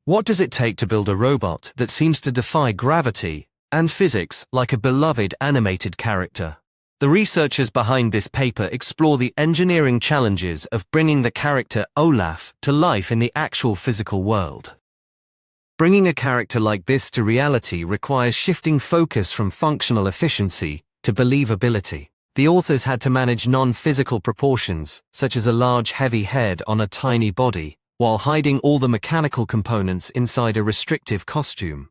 What does it take to build a robot that seems to defy gravity and physics like a beloved animated character? The researchers behind this paper explore the engineering challenges of bringing the character Olaf to life in the actual physical world. Bringing a character like this to reality requires shifting focus from functional efficiency to believability. The authors had to manage non-physical proportions, such as a large heavy head on a tiny body, while hiding all the mechanical components inside a restrictive costume.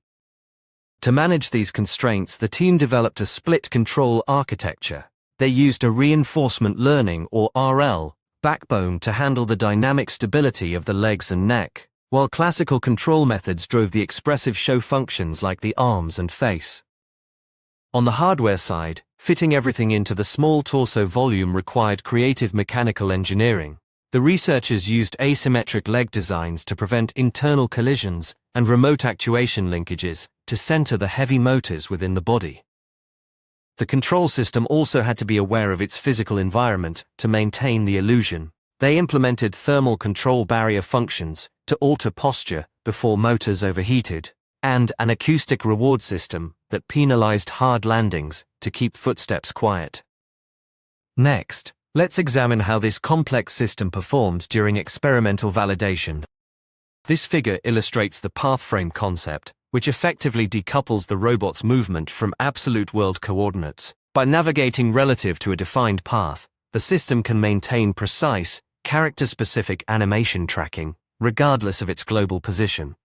To manage these constraints, the team developed a split control architecture. They used a reinforcement learning, or RL, backbone to handle the dynamic stability of the legs and neck, while classical control methods drove the expressive show functions like the arms and face. On the hardware side, fitting everything into the small torso volume required creative mechanical engineering. The researchers used asymmetric leg designs to prevent internal collisions and remote actuation linkages to center the heavy motors within the body. The control system also had to be aware of its physical environment to maintain the illusion. They implemented thermal control barrier functions to alter posture before motors overheated, and an acoustic reward system that penalized hard landings to keep footsteps quiet. Next, let's examine how this complex system performed during experimental validation. This figure illustrates the path frame concept, which effectively decouples the robot's movement from absolute world coordinates. By navigating relative to a defined path, the system can maintain precise, character-specific animation tracking, regardless of its global position.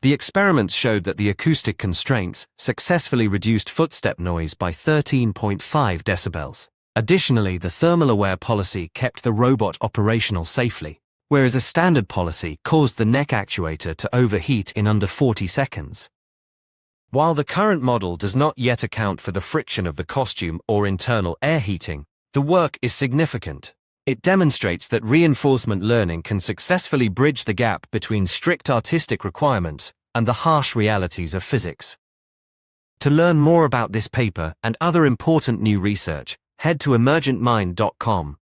The experiments showed that the acoustic constraints successfully reduced footstep noise by 13.5 decibels. Additionally, the thermal-aware policy kept the robot operational safely, whereas a standard policy caused the neck actuator to overheat in under 40 seconds. While the current model does not yet account for the friction of the costume or internal air heating, the work is significant. It demonstrates that reinforcement learning can successfully bridge the gap between strict artistic requirements and the harsh realities of physics. To learn more about this paper and other important new research, head to emergentmind.com.